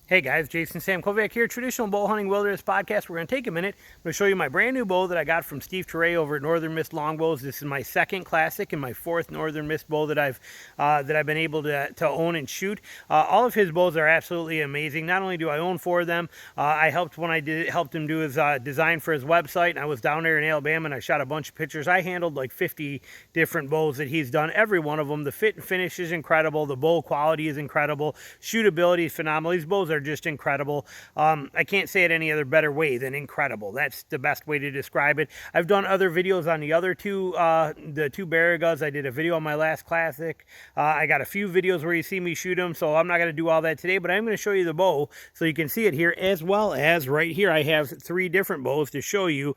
Hey guys, Jason Sam Kovac here, Traditional Bow Hunting Wilderness Podcast. We're going to take a minute. I'm going to show you my brand new bow that I got from Steve Teray over at Northern Mist Longbows. This is my second classic and my fourth Northern Mist bow that I've been able to own and shoot. All of his bows are absolutely amazing. Not only do I own four of them, I helped him do his design for his website, and I was down there in Alabama and I shot a bunch of pictures. I handled like 50 different bows that he's done. Every one of them, the fit and finish is incredible. The bow quality is incredible. Shootability is phenomenal. These bows are just incredible. I can't say it any other better way than incredible. That's the best way to describe it. I've done other videos on the other two, the two Baragas. I did a video on my last classic. I got a few videos where you see me shoot them, so I'm not going to do all that today, but I'm going to show you the bow so you can see it here, as well as right here I have three different bows to show you,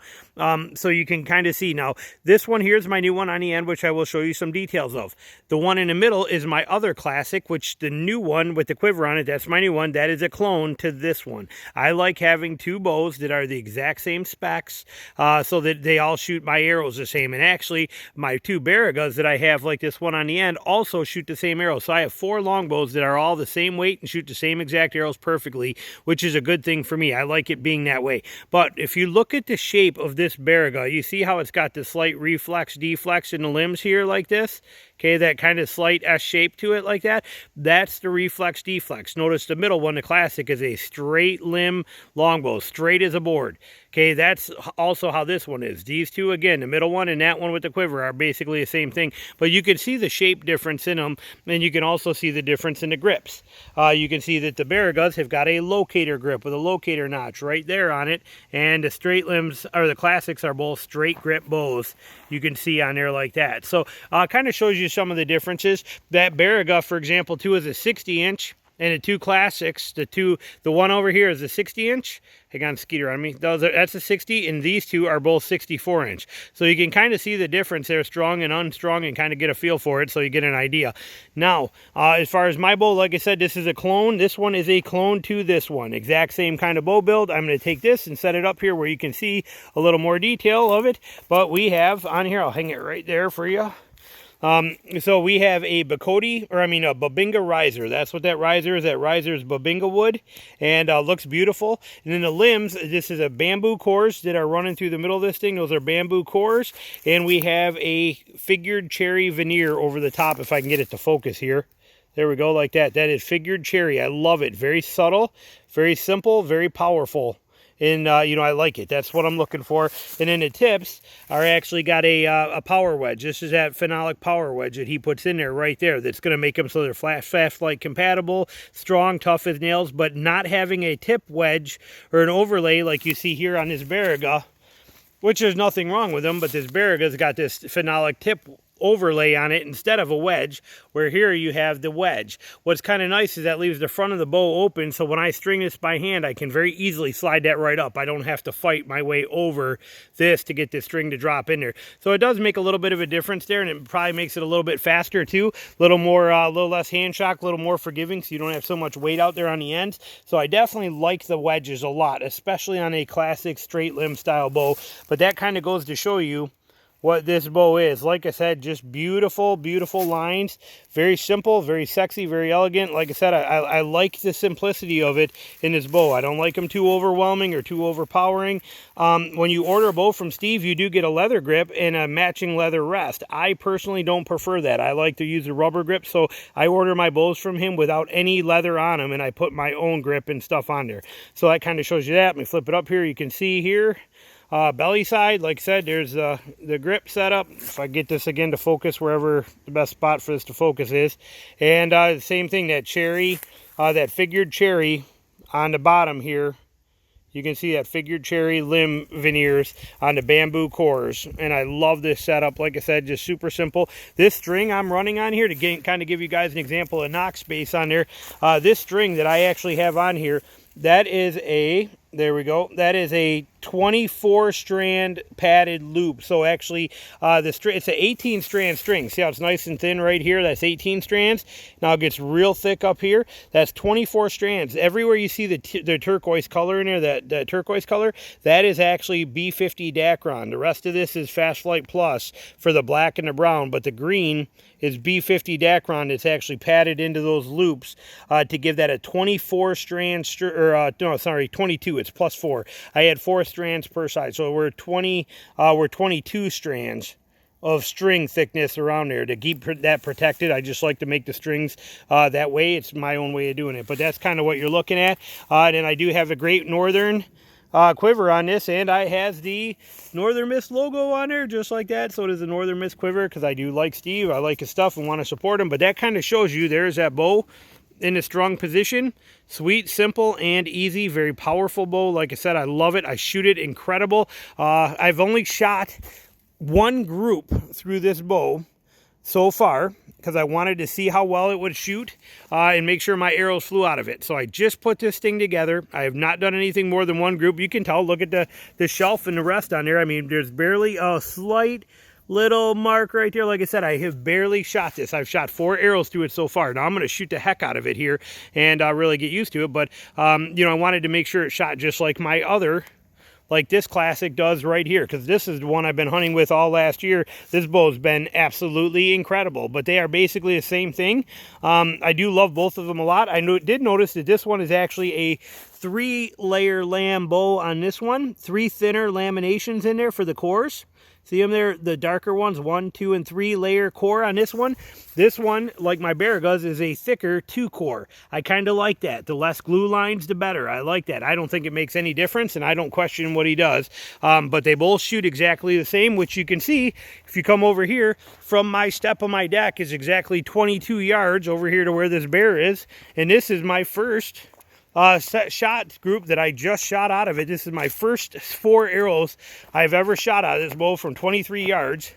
so you can kind of see. Now, this one here is my new one on the end, which I will show you some details of. The one in the middle is my other classic, which the new one with the quiver on it, that's my new one. That is a clone to this one. I like having two bows that are the exact same specs, so that they all shoot my arrows the same. And actually, my two Baragas that I have, like this one on the end, also shoot the same arrows. So I have four longbows that are all the same weight and shoot the same exact arrows perfectly, which is a good thing for me. I like it being that way. But if you look at the shape of this Baraga, you see how it's got the slight reflex, deflex in the limbs here like this? Okay, that kind of slight S shape to it like that. That's the reflex deflex. Notice the middle one, the classic, is a straight limb longbow, straight as a board. Okay, that's also how this one is. These two, again, the middle one and that one with the quiver are basically the same thing, but you can see the shape difference in them, and you can also see the difference in the grips. You can see that the Baragas have got a locator grip with a locator notch right there on it, and the straight limbs, or the classics, are both straight grip bows. You can see on there like that. So kind of shows you some of the differences. That Baraga, for example, too, is a 60-inch. And the two classics, the one over here is a 60-inch. Hang on, Skeeter on me. That's a 60, and these two are both 64-inch. So you can kind of see the difference there, strong and unstrung, and kind of get a feel for it, so you get an idea. Now, as far as my bow, like I said, this is a clone. This one is a clone to this one. Exact same kind of bow build. I'm going to take this and set it up here where you can see a little more detail of it. But we have on here, I'll hang it right there for you. So we have a Babinga riser. That's what that riser is. That riser is Babinga wood, and looks beautiful. And then the limbs, this is a bamboo cores that are running through the middle of this thing. Those are bamboo cores. And we have a figured cherry veneer over the top, if I can get it to focus here. There we go, like that. That is figured cherry. I love it. Very subtle, very simple, very powerful. And, I like it. That's what I'm looking for. And then the tips are actually got a power wedge. This is that phenolic power wedge that he puts in there right there. That's going to make them so they're fast light compatible, strong, tough as nails, but not having a tip wedge or an overlay like you see here on this Baraga, which there's nothing wrong with them, but this Baraga's got this phenolic tip overlay on it instead of a wedge, where here you have the wedge. What's kind of nice is that leaves the front of the bow open, so when I string this by hand, I can very easily slide that right up. I don't have to fight my way over this to get this string to drop in there. So it does make a little bit of a difference there, and it probably makes it a little bit faster too, a little less hand shock, a little more forgiving, so you don't have so much weight out there on the ends. So I definitely like the wedges a lot, especially on a classic straight limb style bow. But that kind of goes to show you what this bow is. Like I said, just beautiful, beautiful lines. Very simple, very sexy, very elegant. Like I said, I like the simplicity of it in this bow. I don't like them too overwhelming or too overpowering. When you order a bow from Steve, you do get a leather grip and a matching leather rest. I personally don't prefer that. I like to use a rubber grip, so I order my bows from him without any leather on them, and I put my own grip and stuff on there. So that kind of shows you that. Let me flip it up here. You can see here. Belly side, like I said, there's the grip setup. If I get this again to focus wherever the best spot for this to focus is. And the same thing, that cherry, that figured cherry on the bottom here. You can see that figured cherry limb veneers on the bamboo cores. And I love this setup. Like I said, just super simple. This string I'm running on here, to kind of give you guys an example of knock space on there. This string that I actually have on here, that is a, there we go, that is a 24 strand padded loop. So actually it's an 18 strand string. See how it's nice and thin right here? That's 18 strands. Now it gets real thick up here. That's 24 strands. Everywhere you see the turquoise color in there, that turquoise color, that is actually B50 Dacron. The rest of this is Fast Flight Plus for the black and the brown, but the green is B50 Dacron. It's actually padded into those loops to give that a 24 strand, 22. It's plus 4. I had 4 strands per side, so we're 22 strands of string thickness around there to keep that protected. I just like to make the strings that way. It's my own way of doing it, but that's kind of what you're looking at. And I do have a Great Northern quiver on this, and I has the Northern Miss logo on there just like that. So it is the Northern Miss quiver because I do like Steve. I like his stuff and want to support him. But that kind of shows you there's that bow in a strung position. Sweet, simple, and easy. Very powerful bow. Like I said, I love it. I shoot it incredible. I've only shot one group through this bow so far because I wanted to see how well it would shoot and make sure my arrows flew out of it. So I just put this thing together. I have not done anything more than one group. You can tell, look at the shelf and the rest on there. I mean, there's barely a slight little mark right there. Like I said, I have barely shot this. I've shot 4 arrows through it so far. Now I'm going to shoot the heck out of it here and really get used to it. But, you know, I wanted to make sure it shot just like my other, like this classic does right here, because this is the one I've been hunting with all last year. This bow's been absolutely incredible, but they are basically the same thing. I do love both of them a lot. I did notice that this one is actually a 3-layer lamb bow on this one. 3 thinner laminations in there for the cores. See them there, the darker ones, 1, 2, and 3 layer core on this one. This one, like my Baragas, is a thicker 2 core. I kind of like that. The less glue lines, the better. I like that. I don't think it makes any difference, and I don't question what he does. But they both shoot exactly the same, which you can see if you come over here from my step of my deck is exactly 22 yards over here to where this bear is. And this is my first shot group that I just shot out of it. This is my first 4 arrows I've ever shot out of this bow from 23 yards.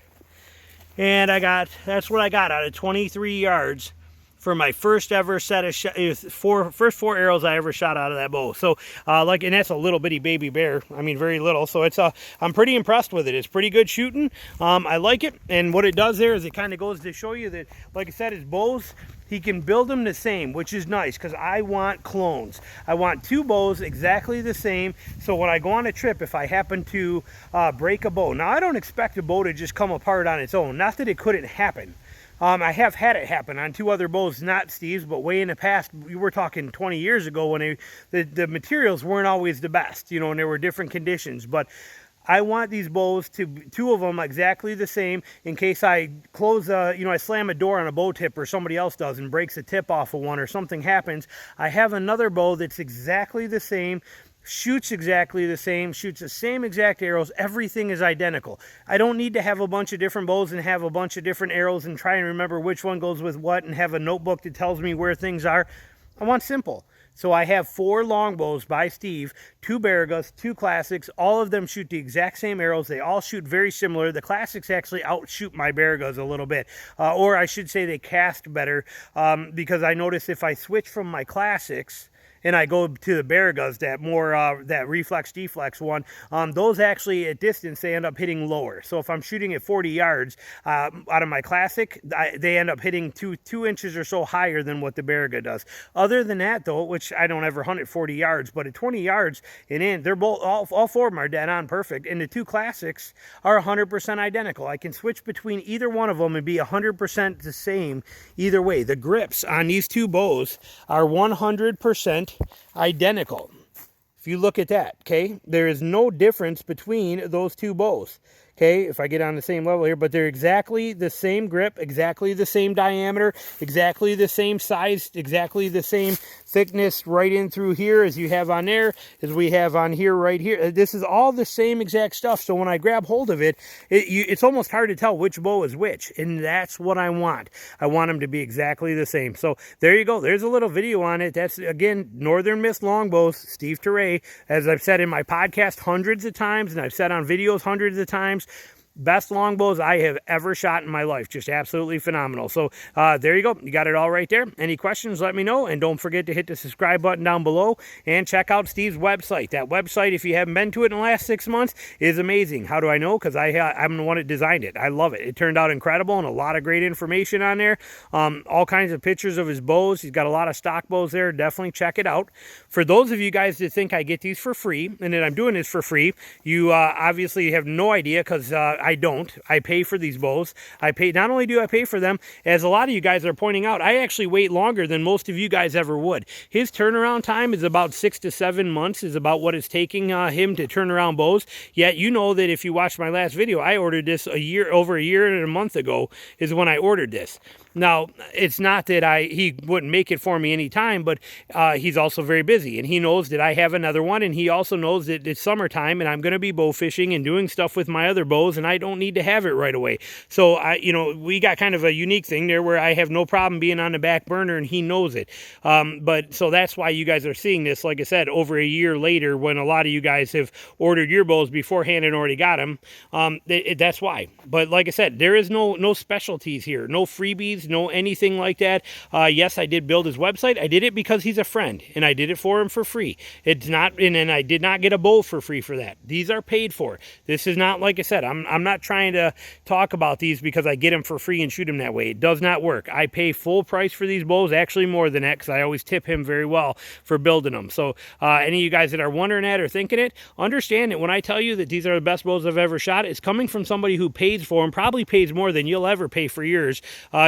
And that's what I got out of 23 yards for my first ever set of first 4 arrows I ever shot out of that bow. So and that's a little bitty baby bear. I mean, very little. So it's I'm pretty impressed with it. It's pretty good shooting. I like it. And what it does there is it kind of goes to show you that, like I said, his bows, he can build them the same, which is nice because I want clones. I want 2 bows exactly the same. So when I go on a trip, if I happen to break a bow, now I don't expect a bow to just come apart on its own. Not that it couldn't happen. I have had it happen on 2 other bows, not Steve's, but way in the past. We were talking 20 years ago when the materials weren't always the best, you know, and there were different conditions. But I want these bows to, 2 of them exactly the same in case I close, I slam a door on a bow tip or somebody else does and breaks a tip off of one or something happens. I have another bow that's exactly the same, shoots exactly the same, shoots the same exact arrows. Everything is identical. I don't need to have a bunch of different bows and have a bunch of different arrows and try and remember which one goes with what and have a notebook that tells me where things are. I want simple. So I have 4 longbows by Steve, 2 Baragas, 2 classics. All of them shoot the exact same arrows. They all shoot very similar. The classics actually outshoot my Baragas a little bit. Or I should say they cast better because I notice if I switch from my classics and I go to the Baragas, that more that reflex deflex one, those actually at distance they end up hitting lower. So if I'm shooting at 40 yards out of my classic, they end up hitting two inches or so higher than what the Baraga does. Other than that though, which I don't ever hunt at 40 yards, but at 20 yards and in, they're both all 4 of them are dead on perfect, and the 2 classics are 100% identical. I can switch between either one of them and be 100% the same either way. The grips on these 2 bows are 100% identical. If you look at that, okay, there is no difference between those 2 bows. Okay, if I get on the same level here, but they're exactly the same grip, exactly the same diameter, exactly the same size, exactly the same thickness right in through here as you have on there, as we have on here right here. This is all the same exact stuff. So when I grab hold of it, it's almost hard to tell which bow is which, and that's what I want. I want them to be exactly the same. So there you go. There's a little video on it. That's, again, Northern Miss Longbows, Steve Teray. As I've said in my podcast hundreds of times, and I've said on videos hundreds of times, best longbows I have ever shot in my life. Just absolutely phenomenal. So there you go. You got it all right there. Any questions, let me know. And don't forget to hit the subscribe button down below and check out Steve's website. That website, if you haven't been to it in the last 6 months, is amazing. How do I know? Because I'm the one that designed it. I love it. It turned out incredible and a lot of great information on there. All kinds of pictures of his bows. He's got a lot of stock bows there. Definitely check it out. For those of you guys that think I get these for free and that I'm doing this for free, you obviously have no idea, because I don't. I pay for these bows. Not only do I pay for them, as a lot of you guys are pointing out, I actually wait longer than most of you guys ever would. His turnaround time is about 6 to 7 months, is about what it's taking him to turn around bows. Yet you know that if you watched my last video, I ordered this over a year and a month ago is when I ordered this. Now, it's not that he wouldn't make it for me anytime, but he's also very busy, and he knows that I have another one, and he also knows that it's summertime, and I'm going to be bow fishing and doing stuff with my other bows, and I don't need to have it right away. So, we got kind of a unique thing there where I have no problem being on the back burner, and he knows it. So that's why you guys are seeing this, like I said, over a year later, when a lot of you guys have ordered your bows beforehand and already got them. That's why. But like I said, there is no specialties here, no freebies, no anything like that. Yes, I did build his website. I did it because he's a friend, and I did it for him for free. It's not, and I did not get a bow for free for that. These are paid for. This is not, like I said, I'm not trying to talk about these because I get them for free and shoot them that way. It does not work. I pay full price for these bows, actually more than that, because I always tip him very well for building them. So any of you guys that are wondering that or thinking it, understand that when I tell you that these are the best bows I've ever shot, it's coming from somebody who pays for them, probably pays more than you'll ever pay for yours,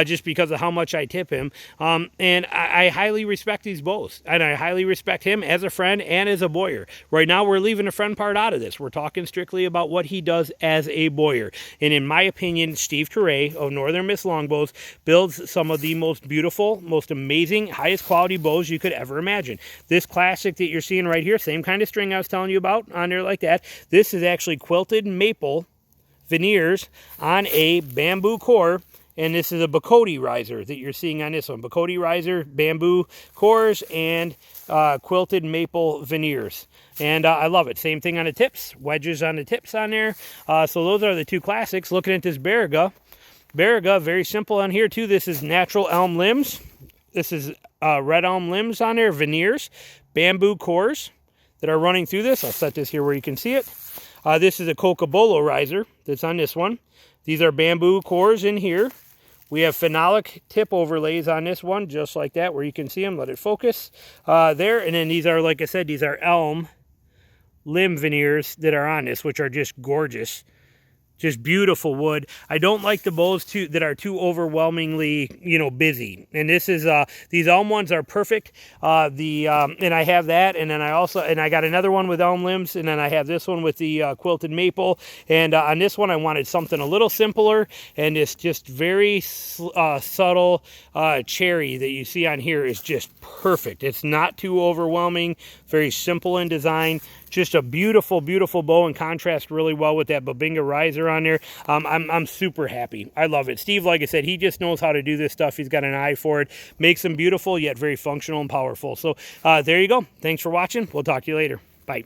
just because of how much I tip him. And I highly respect these bows, and I highly respect him as a friend and as a boyer. Right now, we're leaving the friend part out of this. We're talking strictly about what he does as a boyer. And in my opinion, Steve Teray of Northern Miss Longbows builds some of the most beautiful, most amazing, highest quality bows you could ever imagine. This classic that you're seeing right here, same kind of string I was telling you about on there like that. This is actually quilted maple veneers on a bamboo core. And this is a Bacote riser that you're seeing on this one. Bacote riser, bamboo cores, and quilted maple veneers. And I love it. Same thing on the tips. Wedges on the tips on there. So those are the two classics. Looking at this Baraga. Baraga, very simple on here too. This is natural elm limbs. This is red elm limbs on there, veneers. Bamboo cores that are running through this. I'll set this here where you can see it. This is a Cocobolo riser that's on this one. These are bamboo cores in here. We have phenolic tip overlays on this one, just like that, where you can see them. Let it focus there. And then these are, like I said, these are elm limb veneers that are on this, which are just gorgeous. Just beautiful wood. I don't like the bows that are too overwhelmingly, busy. And this is these elm ones are perfect. And I have that, and then I got another one with elm limbs, and then I have this one with the quilted maple. And on this one, I wanted something a little simpler, and this just very subtle cherry that you see on here is just perfect. It's not too overwhelming. Very simple in design. Just a beautiful, beautiful bow, and contrasts really well with that Babinga riser on there. I'm super happy. I love it. Steve, like I said, he just knows how to do this stuff. He's got an eye for it. Makes them beautiful, yet very functional and powerful. So there you go. Thanks for watching. We'll talk to you later. Bye.